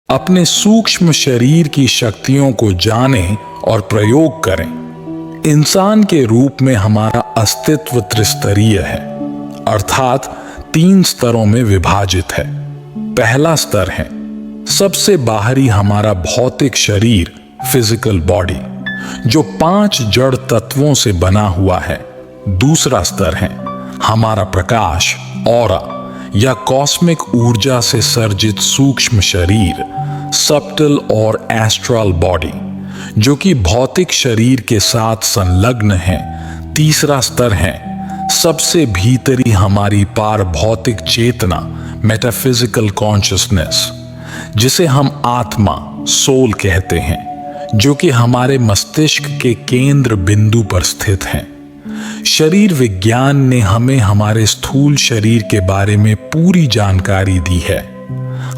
अपने सूक्ष्म शरीर की शक्तियों को जानें और प्रयोग करें। इंसान के रूप में हमारा अस्तित्व त्रिस्तरीय है, अर्थात 3 स्तरों में विभाजित है। पहला स्तर है सबसे बाहरी हमारा भौतिक शरीर, फिजिकल बॉडी, जो 5 जड़ तत्वों से बना हुआ है। दूसरा स्तर है हमारा प्रकाश, ऑरा या कॉस्मिक ऊर्जा से सर्जित सूक्ष्म शरीर, सब्टल और एस्ट्रल बॉडी, जो कि भौतिक शरीर के साथ संलग्न है। तीसरा स्तर है सबसे भीतरी हमारी पारभौतिक चेतना, मेटाफिजिकल कॉन्शियसनेस, जिसे हम आत्मा, सोल कहते हैं, जो कि हमारे मस्तिष्क के केंद्र बिंदु पर स्थित है। शरीर विज्ञान ने हमें हमारे स्थूल शरीर के बारे में पूरी जानकारी दी है।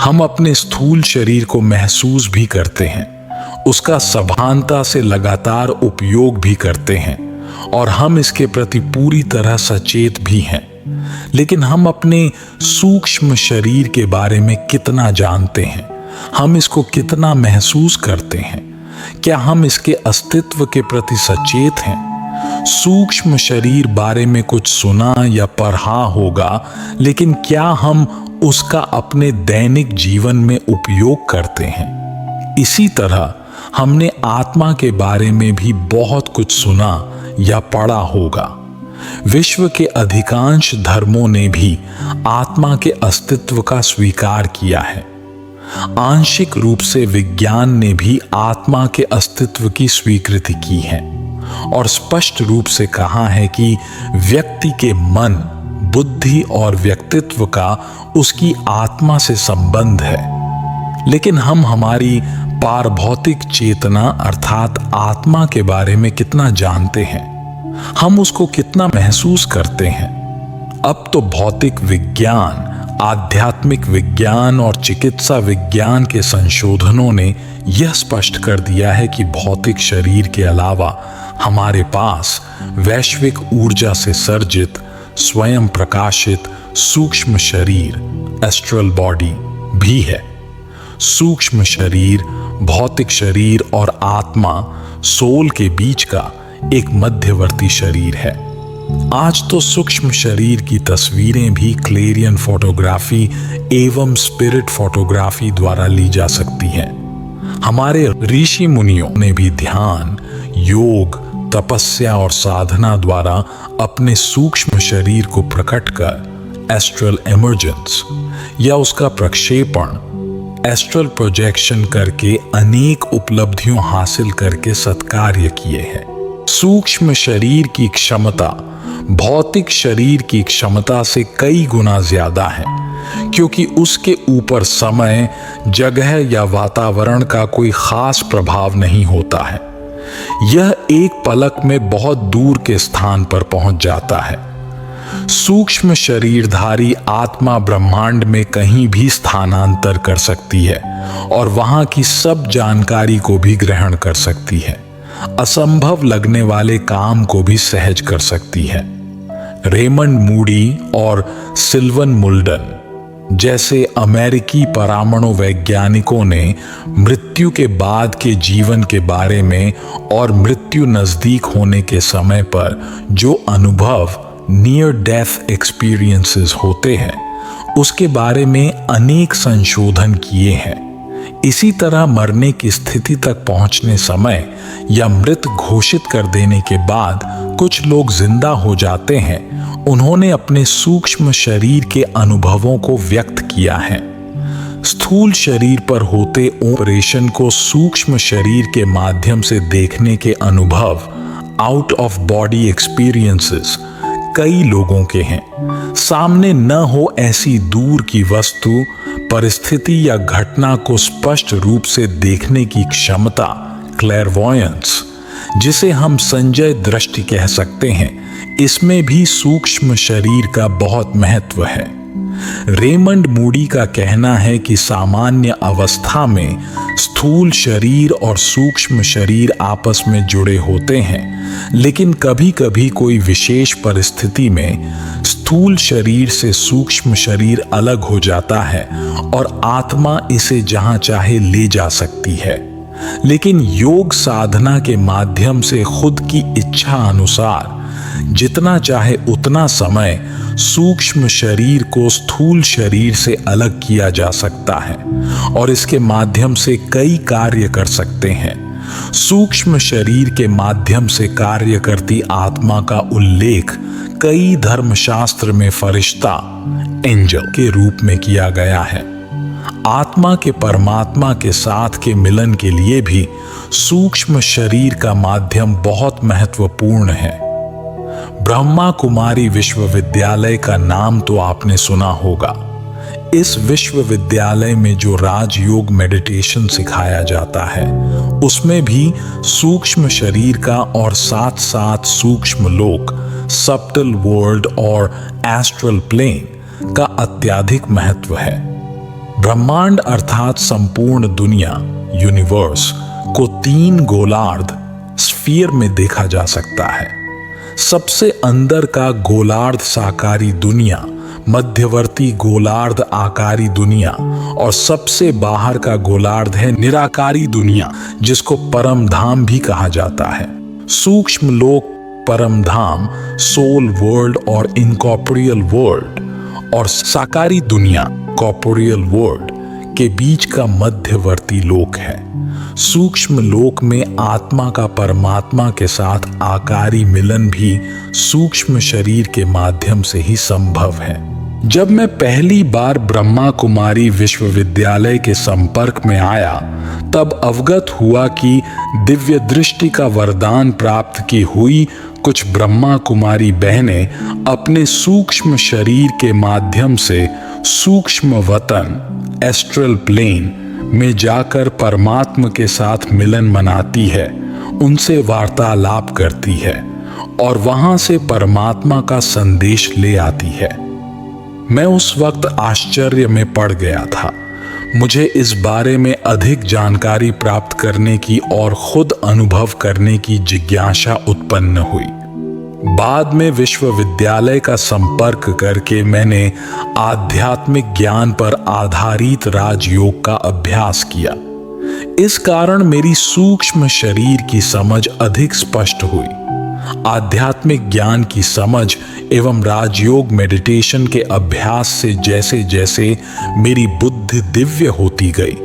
हम अपने स्थूल शरीर को महसूस भी करते हैं, उसका सभानता से लगातार उपयोग भी करते हैं और हम इसके प्रति पूरी तरह सचेत भी हैं। लेकिन हम अपने सूक्ष्म शरीर के बारे में कितना जानते हैं? हम इसको कितना महसूस करते हैं? क्या हम इसके अस्तित्व के प्रति सचेत हैं? सूक्ष्म शरीर बारे में कुछ सुना या पढ़ा होगा, लेकिन क्या हम उसका अपने दैनिक जीवन में उपयोग करते हैं? इसी तरह हमने आत्मा के बारे में भी बहुत कुछ सुना या पढ़ा होगा। विश्व के अधिकांश धर्मों ने भी आत्मा के अस्तित्व का स्वीकार किया है। आंशिक रूप से विज्ञान ने भी आत्मा के अस्तित्व की स्वीकृति की है और स्पष्ट रूप से कहा है कि व्यक्ति के मन, बुद्धि और व्यक्तित्व का उसकी आत्मा से संबंध है। लेकिन हम हमारी पारभौतिक चेतना अर्थात आत्मा के बारे में कितना जानते हैं? हम उसको कितना महसूस करते हैं? अब तो भौतिक विज्ञान, आध्यात्मिक विज्ञान और चिकित्सा विज्ञान के संशोधनों ने यह स्पष्ट कर दिया है कि भौतिक शरीर के अलावा हमारे पास वैश्विक ऊर्जा से सर्जित, स्वयं प्रकाशित सूक्ष्म शरीर, एस्ट्रल बॉडी भी है। सूक्ष्म शरीर, भौतिक शरीर और आत्मा, सोल के बीच का एक मध्यवर्ती शरीर है। आज तो सूक्ष्म शरीर की तस्वीरें भी क्लेरियन फोटोग्राफी एवं स्पिरिट फोटोग्राफी द्वारा ली जा सकती हैं। हमारे ऋषि मुनियों ने भी ध्यान, योग, तपस्या और साधना द्वारा अपने सूक्ष्म शरीर को प्रकट कर एस्ट्रल इमर्जेंस या उसका प्रक्षेपण, एस्ट्रल प्रोजेक्शन करके अनेक उपलब्धियों हासिल करके सत्कार्य किए हैं। सूक्ष्म शरीर की क्षमता भौतिक शरीर की क्षमता से कई गुना ज्यादा है, क्योंकि उसके ऊपर समय, जगह या वातावरण का कोई खास प्रभाव नहीं होता है। यह एक पलक में बहुत दूर के स्थान पर पहुंच जाता है। सूक्ष्म शरीरधारी आत्मा ब्रह्मांड में कहीं भी स्थानांतर कर सकती है और वहां की सब जानकारी को भी ग्रहण कर सकती है। असंभव लगने वाले काम को भी सहज कर सकती है। रेमंड मूडी और सिल्वन मुल्डन जैसे अमेरिकी परमाणु वैज्ञानिकों ने मृत्यु के बाद के जीवन के बारे में और मृत्यु नजदीक होने के समय पर जो अनुभव, नियर डेथ एक्सपीरियंसेस होते हैं, उसके बारे में अनेक संशोधन किए हैं। इसी तरह मरने की स्थिति तक पहुंचने समय या मृत घोषित कर देने के बाद कुछ लोग जिंदा हो जाते हैं। उन्होंने अपने सूक्ष्म शरीर के अनुभवों को व्यक्त किया है। स्थूल शरीर पर होते ऑपरेशन को सूक्ष्म शरीर के माध्यम से देखने के अनुभव, आउट ऑफ बॉडी एक्सपीरियंसेस, कई लोगों के हैं। सामने न हो ऐसी दूर की वस्तु, परिस्थिति या घटना को स्पष्ट रूप से देखने की क्षमता, क्लैरवॉयंस, जिसे हम संजय दृष्टि कह सकते हैं, इसमें भी सूक्ष्म शरीर का बहुत महत्व है। रेमंड मूडी का कहना है कि सामान्य अवस्था में स्थूल शरीर और सूक्ष्म शरीर आपस में जुड़े होते हैं, लेकिन कभी कभी कोई विशेष परिस्थिति में स्थूल शरीर से सूक्ष्म शरीर अलग हो जाता है और आत्मा इसे जहां चाहे ले जा सकती है। लेकिन योग साधना के माध्यम से खुद की इच्छा अनुसार जितना चाहे उतना समय सूक्ष्म शरीर को स्थूल शरीर से अलग किया जा सकता है और इसके माध्यम से कई कार्य कर सकते हैं। सूक्ष्म शरीर के माध्यम से कार्य करती आत्मा का उल्लेख कई धर्मशास्त्र में फरिश्ता, एंजल के रूप में किया गया है। आत्मा के परमात्मा के साथ के मिलन के लिए भी सूक्ष्म शरीर का माध्यम बहुत महत्वपूर्ण है। ब्रह्मा कुमारी विश्वविद्यालय का नाम तो आपने सुना होगा। इस विश्वविद्यालय में जो राजयोग मेडिटेशन सिखाया जाता है उसमें भी सूक्ष्म शरीर का और साथ साथ सूक्ष्म लोक, सबटल वर्ल्ड और एस्ट्रल प्लेन का अत्यधिक महत्व है। ब्रह्मांड अर्थात संपूर्ण दुनिया, यूनिवर्स को 3 गोलार्ध स्फीयर में देखा जा सकता है। सबसे अंदर का गोलार्ध साकारी दुनिया, मध्यवर्ती गोलार्ध आकारी दुनिया और सबसे बाहर का गोलार्ध है निराकारी दुनिया, जिसको परम धाम भी कहा जाता है। सूक्ष्म लोक, परम धाम, सोल वर्ल्ड और इनकॉर्पोरियल वर्ल्ड और साकारी दुनिया, कॉर्पोरियल वर्ल्ड के बीच का मध्यवर्ती लोक है। सूक्ष्म लोक में आत्मा का परमात्मा के साथ आकारी मिलन भी सूक्ष्म शरीर के माध्यम से ही संभव है। जब मैं पहली बार ब्रह्मा कुमारी विश्वविद्यालय के संपर्क में आया तब अवगत हुआ कि दिव्य दृष्टि का वरदान प्राप्त की हुई कुछ ब्रह्मा कुमारी बहनें अपने सूक्ष्म शरीर के माध्यम से सूक्ष्म वतन, एस्ट्रल प्लेन में जाकर परमात्मा के साथ मिलन मनाती है, उनसे वार्तालाप करती है और वहां से परमात्मा का संदेश ले आती है। मैं उस वक्त आश्चर्य में पड़ गया था। मुझे इस बारे में अधिक जानकारी प्राप्त करने की और खुद अनुभव करने की जिज्ञासा उत्पन्न हुई। बाद में विश्वविद्यालय का संपर्क करके मैंने आध्यात्मिक ज्ञान पर आधारित राजयोग का अभ्यास किया। इस कारण मेरी सूक्ष्म शरीर की समझ अधिक स्पष्ट हुई। आध्यात्मिक ज्ञान की समझ एवं राजयोग मेडिटेशन के अभ्यास से जैसे जैसे मेरी बुद्धि दिव्य होती गई,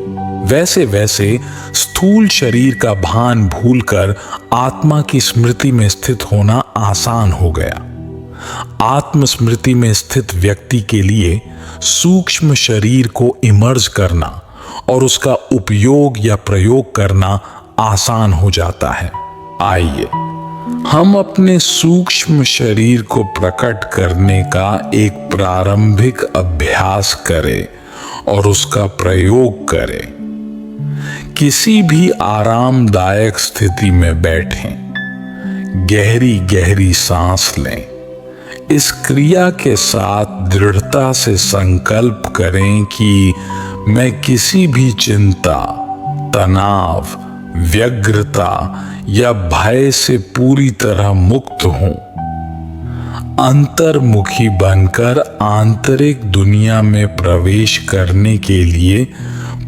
वैसे वैसे स्थूल शरीर का भान भूलकर आत्मा की स्मृति में स्थित होना आसान हो गया। आत्म स्मृति में स्थित व्यक्ति के लिए सूक्ष्म शरीर को इमर्ज करना और उसका उपयोग या प्रयोग करना आसान हो जाता है। आइए हम अपने सूक्ष्म शरीर को प्रकट करने का एक प्रारंभिक अभ्यास करें और उसका प्रयोग करें। किसी भी आरामदायक स्थिति में बैठें, गहरी गहरी सांस लें। इस क्रिया के साथ दृढ़ता से संकल्प करें कि मैं किसी भी चिंता, तनाव, व्यग्रता या भय से पूरी तरह मुक्त हूं। अंतर्मुखी बनकर आंतरिक दुनिया में प्रवेश करने के लिए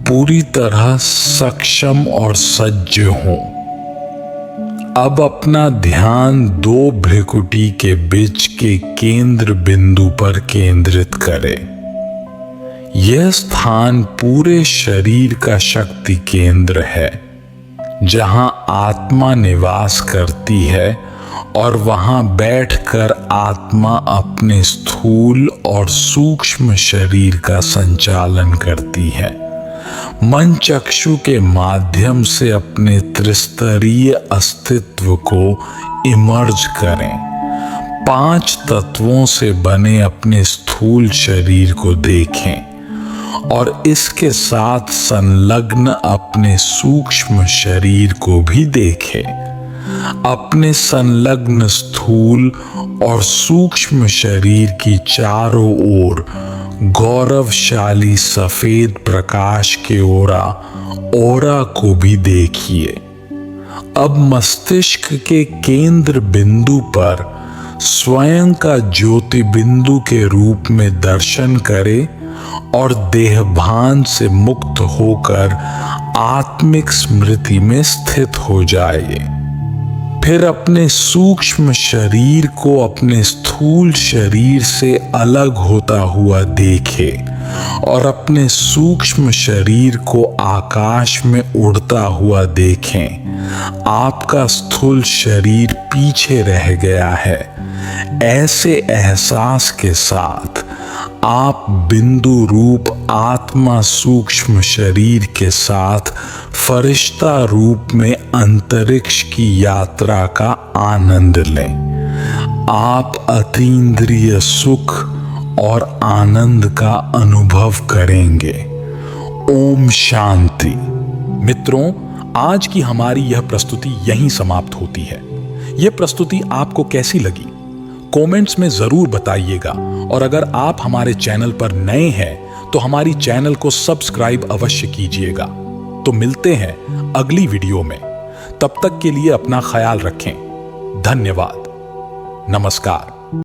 पूरी तरह सक्षम और सज्ज हूं। अब अपना ध्यान 2 भ्रिकुटी के बीच के केंद्र बिंदु पर केंद्रित करें। यह स्थान पूरे शरीर का शक्ति केंद्र है, जहां आत्मा निवास करती है और वहां बैठकर आत्मा अपने स्थूल और सूक्ष्म शरीर का संचालन करती है। मन चक्षु के माध्यम से अपने त्रिस्तरीय अस्तित्व को इमर्ज करें। 5 तत्वों से बने अपने स्थूल शरीर को देखें और इसके साथ संलग्न अपने सूक्ष्म शरीर को भी देखें। अपने संलग्न स्थूल और सूक्ष्म शरीर की चारों ओर गौरवशाली सफेद प्रकाश के ओरा को भी देखिए। अब मस्तिष्क के केंद्र बिंदु पर स्वयं का ज्योति बिंदु के रूप में दर्शन करें और देहभान से मुक्त होकर आत्मिक स्मृति में स्थित हो जाइए। फिर अपने सूक्ष्म शरीर को अपने स्थूल शरीर से अलग होता हुआ देखें और अपने सूक्ष्म शरीर को आकाश में उड़ता हुआ देखें। आपका स्थूल शरीर पीछे रह गया है। ऐसे एहसास के साथ आप बिंदु रूप आत्मा सूक्ष्म शरीर के साथ फरिश्ता रूप में अंतरिक्ष की यात्रा का आनंद लें। आप अतीन्द्रिय सुख और आनंद का अनुभव करेंगे। ओम शांति। मित्रों, आज की हमारी यह प्रस्तुति यहीं समाप्त होती है। यह प्रस्तुति आपको कैसी लगी कमेंट्स में जरूर बताइएगा, और अगर आप हमारे चैनल पर नए हैं तो हमारी चैनल को सब्सक्राइब अवश्य कीजिएगा। तो मिलते हैं अगली वीडियो में। तब तक के लिए अपना ख्याल रखें। धन्यवाद। नमस्कार।